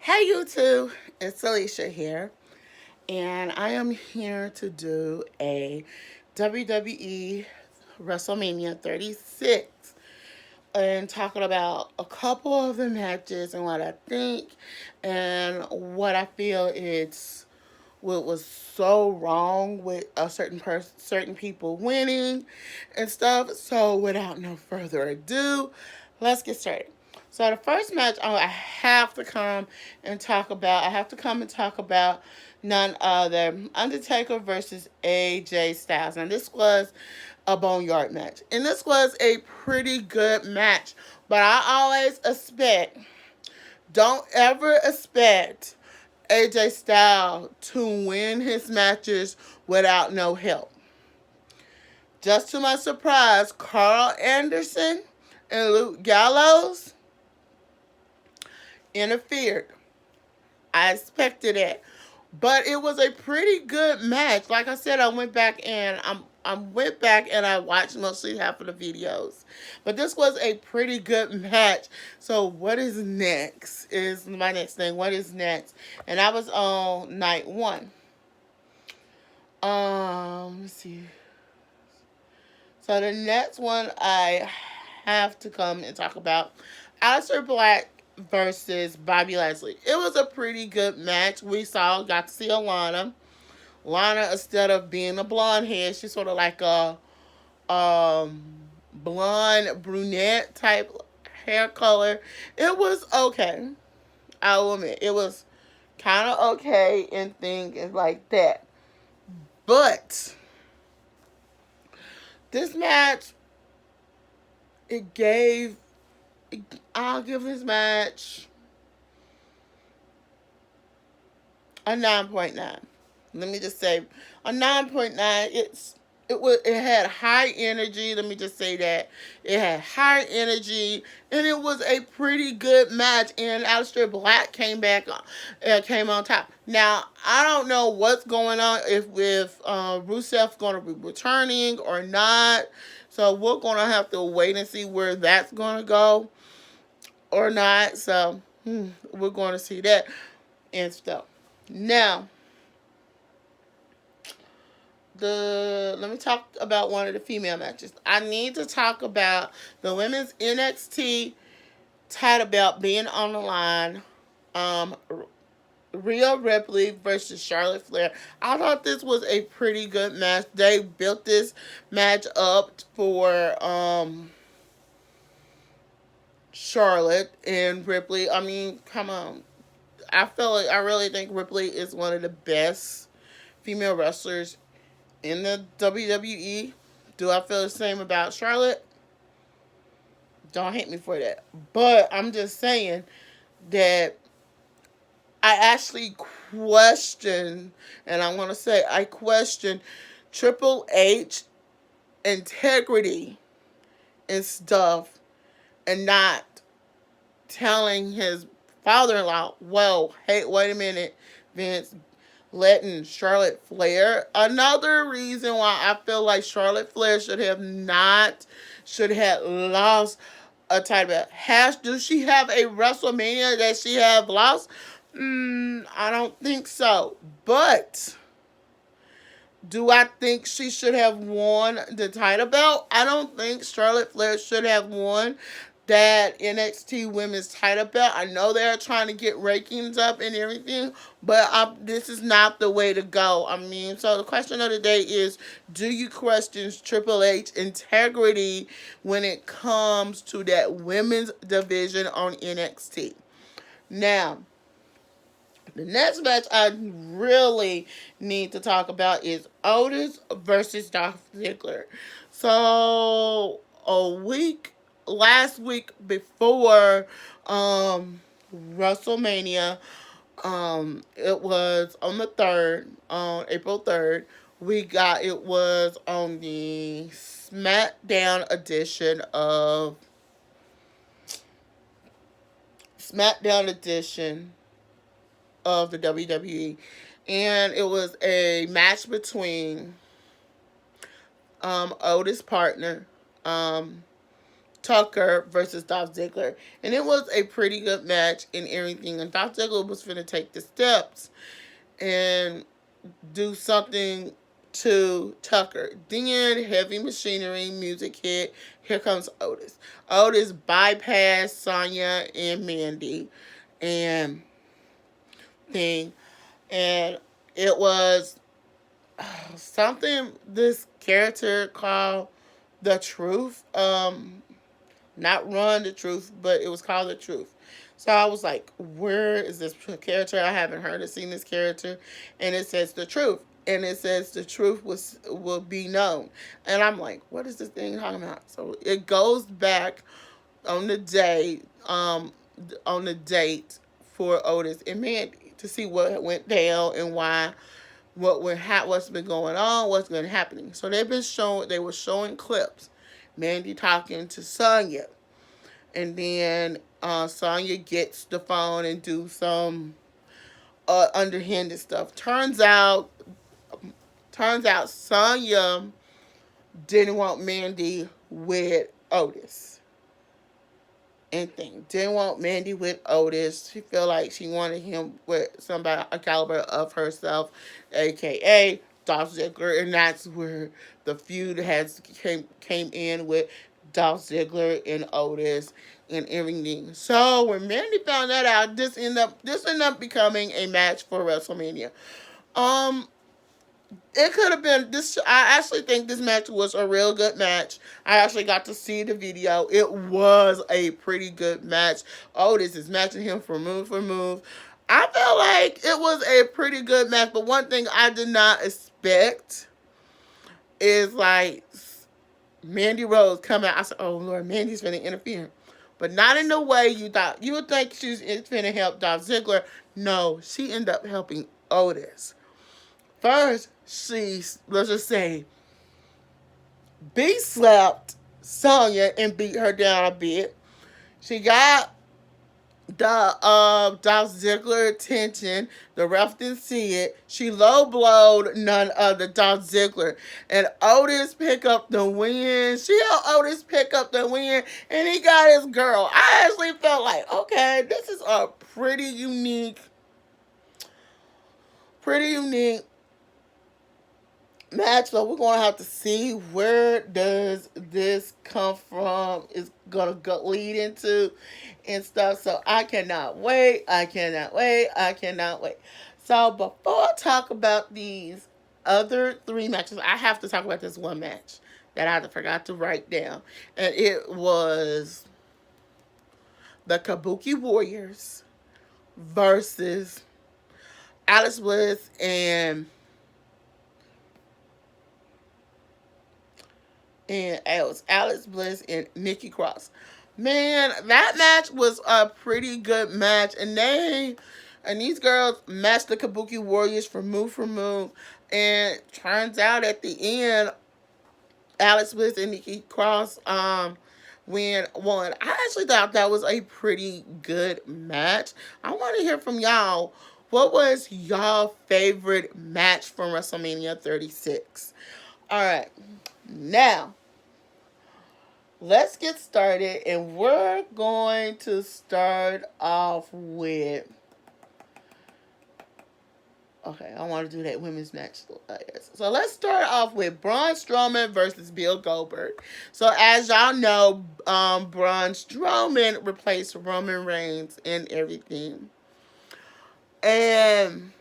Hey YouTube, it's Alicia here, and I am here to do a WWE WrestleMania 36 and talking about a couple of the matches and what I think and what I feel it's what was so wrong with a certain people winning and stuff. So without no further ado, let's get started. So the first match I have to come and talk about. I have to come and talk about none other Undertaker versus AJ Styles. And this was a boneyard match, and this was a pretty good match. But I always expect, don't ever expect AJ Styles to win his matches without no help. Just to my surprise, Carl Anderson and Luke Gallows interfered. I expected it. But it was a pretty good match. Like I said, I went back and I watched mostly half of the videos. But this was a pretty good match. So what is next is my next thing. What is next? And I was on night one. Let's see. So the next one I have to come and talk about Aleister Black versus Bobby Lashley. It was a pretty good match. Got to see Alana. Lana, instead of being a blonde head, she's sort of like a blonde brunette type hair color. It was okay. I will admit, it was kind of okay and things like that. But this match, it gave. I'll give this match a 9.9. Let me just say a 9.9. It had high energy. Let me just say that it had high energy, and it was a pretty good match. And Aleister Black came on top. Now I don't know what's going on if Rusev's going to be returning or not. So we're going to have to wait and see where that's going to go or not. So we're going to see that and stuff. Now, let me talk about one of the female matches. I need to talk about the women's NXT title belt being on the line. Rhea Ripley versus Charlotte Flair. I thought this was a pretty good match. They built this match up for Charlotte and Ripley. I mean, come on. I really think Ripley is one of the best female wrestlers in the WWE. Do I feel the same about Charlotte? Don't hate me for that. But I'm just saying that I actually question, and I want to say I question Triple H integrity and stuff, and not telling his father-in-law, well, hey, wait a minute, Vince, letting Charlotte Flair. Another reason why I feel like Charlotte Flair should have lost a title belt. Does she have a WrestleMania that she have lost? I don't think so. But do I think she should have won the title belt? I don't think Charlotte Flair should have won that NXT Women's title belt. I know they're trying to get rankings up and everything, but this is not the way to go. I mean, so the question of the day is, do you question Triple H integrity when it comes to that women's division on NXT? Now, the next match I really need to talk about is Otis versus Dolph Ziggler. So, last week before WrestleMania, it was on the 3rd, on April 3rd. It was on the SmackDown edition of the WWE, and it was a match between Otis' partner, Tucker versus Dolph Ziggler. And it was a pretty good match and everything. And Dolph Ziggler was going to take the steps and do something to Tucker. Then heavy machinery music hit. Here comes Otis. Otis bypassed Sonya and Mandy and thing. And it was something this character called the Truth. Not Run the Truth, but it was called the Truth. So I was like, where is this character? I haven't heard or seen this character. And it says the Truth. And it says the truth will be known. And I'm like, what is this thing talking about? So it goes back on the day, on the date for Otis and Mandy to see what went down and why, what's been going on, what's been happening. So they were showing clips. Mandy talking to Sonya, and then Sonya gets the phone and do some underhanded stuff. Turns out Sonya didn't want Mandy with Otis. Anything. Didn't want Mandy with Otis. She felt like she wanted him with somebody a caliber of herself, aka Dolph Ziggler, and that's where the feud came in with Dolph Ziggler and Otis and everything. So when Mandy found that out, this ended up becoming a match for WrestleMania. It could have been this. I actually think this match was a real good match. I actually got to see the video. It was a pretty good match. Otis is matching him for move. I felt like it was a pretty good match, but one thing I did not expect is like Mandy Rose coming out. I said, oh Lord, Mandy's going to interfere. But not in the way you thought. You would think she's going to help Dolph Ziggler. No, she ended up helping Otis. First, she, let's just say, slapped Sonya and beat her down a bit. She got the Dolph Ziggler attention. The ref didn't see it. She low blowed none other Dolph Ziggler. And Otis picked up the win. She helped Otis pick up the win. And he got his girl. I actually felt like, okay, this is a pretty unique match, so we're gonna have to see where does this come from. It's gonna lead into and stuff. So I cannot wait. So before I talk about these other three matches, I have to talk about this one match that I forgot to write down, and it was the Kabuki Warriors versus Alex Bliss and it was Alex Bliss and Nikki Cross. Man, that match was a pretty good match, and these girls matched the Kabuki Warriors for move, and turns out at the end, Alex Bliss and Nikki Cross won. I actually thought that was a pretty good match. I want to hear from y'all. What was y'all favorite match from WrestleMania 36? All right, now let's get started, and we're going to start off with. Okay, I want to do that women's match. So let's start off with Braun Strowman versus Bill Goldberg. So as y'all know, Braun Strowman replaced Roman Reigns and everything. And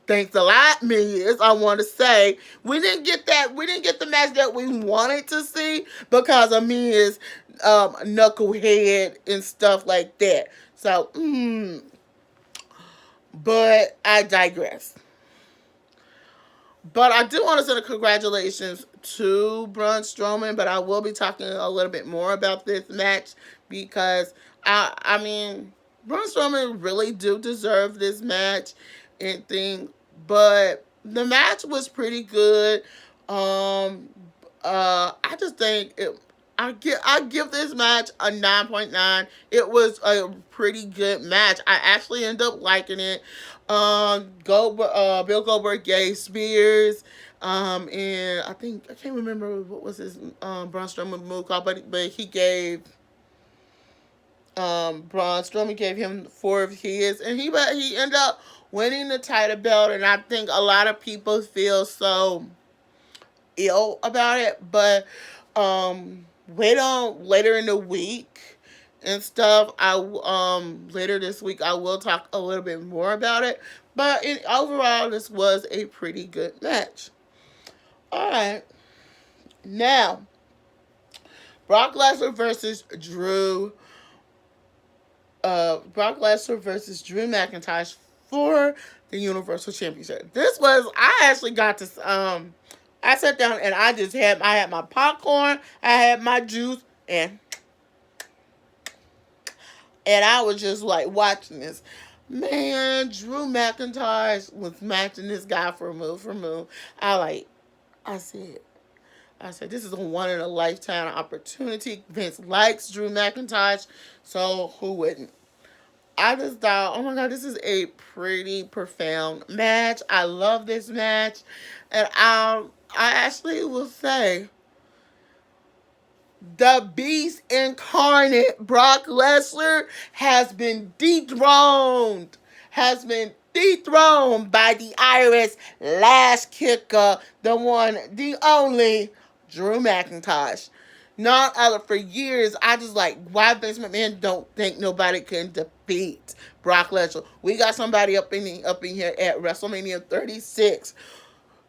thanks a lot, Miz. I want to say we didn't get the match that we wanted to see because of Miz knucklehead and stuff like that. So, but I digress. But I do want to send a congratulations to Braun Strowman, but I will be talking a little bit more about this match because I mean, Braun Strowman really do deserve this match and thing, but the match was pretty good. I just think I give this match a 9.9. It was a pretty good match. I actually ended up liking it. Bill Goldberg gave Spears And I can't remember what was his Braun Strowman move called, but he gave Braun Strowman gave him four of his, and he ended up winning the title belt. And I think a lot of people feel so ill about it, but wait on later in the week and stuff. I later this week I will talk a little bit more about it. But overall, this was a pretty good match. All right, now Brock Lesnar versus Drew. Brock Lesnar versus Drew McIntyre for the Universal Championship. This was I actually got to I sat down and I had my popcorn, I had my juice, and I was just like watching this. Man, Drew McIntyre was matching this guy for move. I said, this is a one in a lifetime opportunity. Vince likes Drew McIntyre, so who wouldn't? I just thought, oh my God, this is a pretty profound match. I love this match. And I actually will say, the beast incarnate, Brock Lesnar, has been dethroned. By the Irish last kicker, the one, the only, Drew McIntyre. Not other for years, I just like why Vince McMahon don't think nobody can defeat Brock Lesnar. We got somebody up in here at WrestleMania 36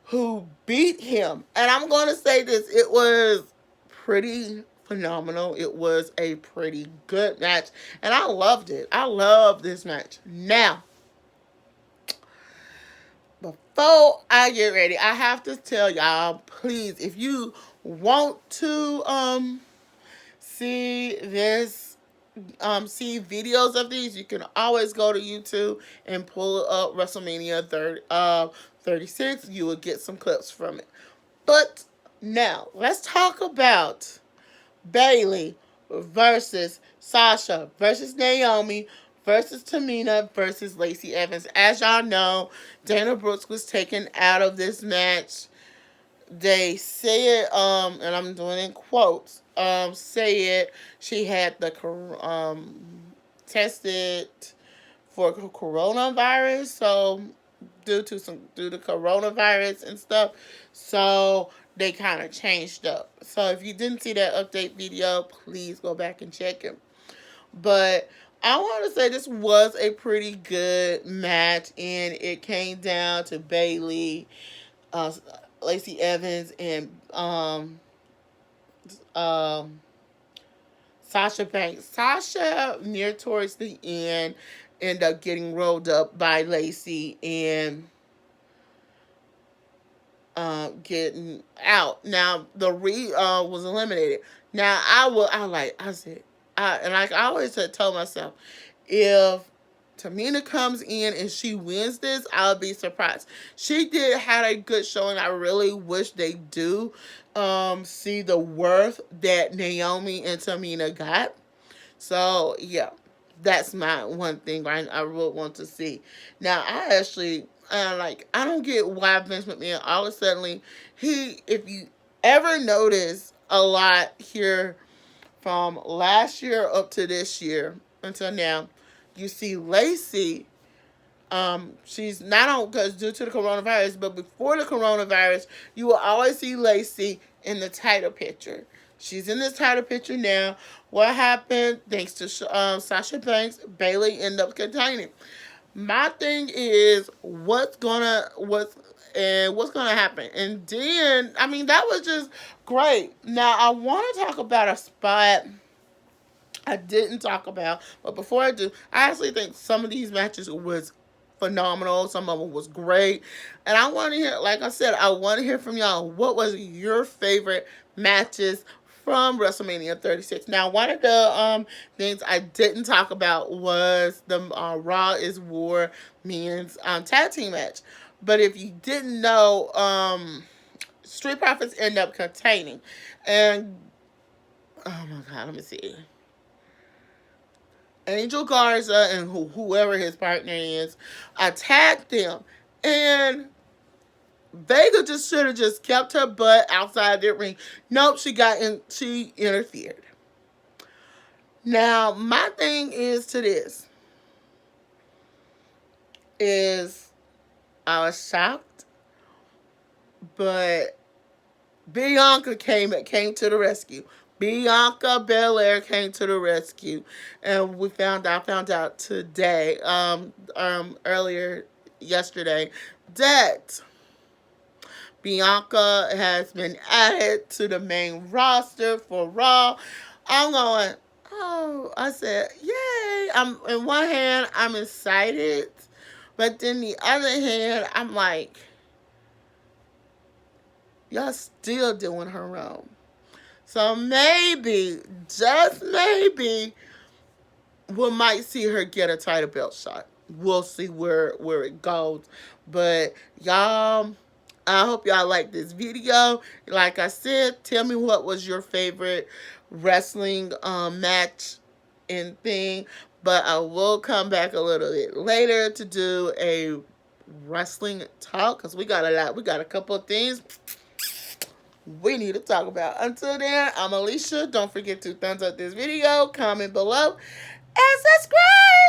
who beat him, and I'm going to say this: it was pretty phenomenal. It was a pretty good match, and I loved it. I love this match. Now, before I get ready, I have to tell y'all, please, if you want to see this see videos of these, you can always go to YouTube and pull up WrestleMania 36. You will get some clips from it. But now let's talk about Bayley versus Sasha versus Naomi versus Tamina versus Lacey Evans. As y'all know, Dana Brooks was taken out of this match. They say it, and I'm doing in quotes, say it, she had the tested for coronavirus, so due to coronavirus and stuff, so they kind of changed up. So if you didn't see that update video, please go back and check it. But I want to say this was a pretty good match, and it came down to Bayley, Lacey Evans, and Sasha Banks. Sasha, near towards the end, ended up getting rolled up by Lacey and getting out. Now the Reed was eliminated. Now I always told myself, if Tamina comes in and she wins this, I'll be surprised. She had a good showing. I really wish they do see the worth that Naomi and Tamina got. So yeah, that's my one thing I really want to see. Now I actually I don't get why Vince McMahon all of a sudden if you ever notice a lot here from last year up to this year until now, you see Lacey. She's not on because due to the coronavirus, but before the coronavirus, you will always see Lacey in the title picture. She's in this title picture now. What happened? Thanks to Sasha Banks, Bayley ended up containing. My thing is what's gonna happen, and then that was just great. Now I want to talk about a spot I didn't talk about, but before I do, I actually think some of these matches was phenomenal. Some of them was great, and I want to hear, like I said, I want to hear from y'all. What was your favorite matches from WrestleMania 36? Now, one of the things I didn't talk about was the Raw is War men's tag team match. But if you didn't know, Street Profits end up containing, and oh my God, let me see. Angel Garza and whoever his partner is attacked them, and Vega just should have just kept her butt outside the ring. Nope, she interfered. Now, my thing is to this is I was shocked, but Bianca came to the rescue. Bianca Belair came to the rescue, and found out today, earlier yesterday, that Bianca has been added to the main roster for Raw. I'm going, oh, I said, yay. I'm in one hand, I'm excited, but then the other hand, I'm like, y'all still doing her wrong. So maybe, just maybe, we might see her get a title belt shot. We'll see where it goes. But y'all, I hope y'all like this video. Like I said, tell me what was your favorite wrestling match and thing. But I will come back a little bit later to do a wrestling talk because we got a lot. We got a couple of things we need to talk about. Until then, I'm Alicia. Don't forget to thumbs up this video, comment below, and subscribe.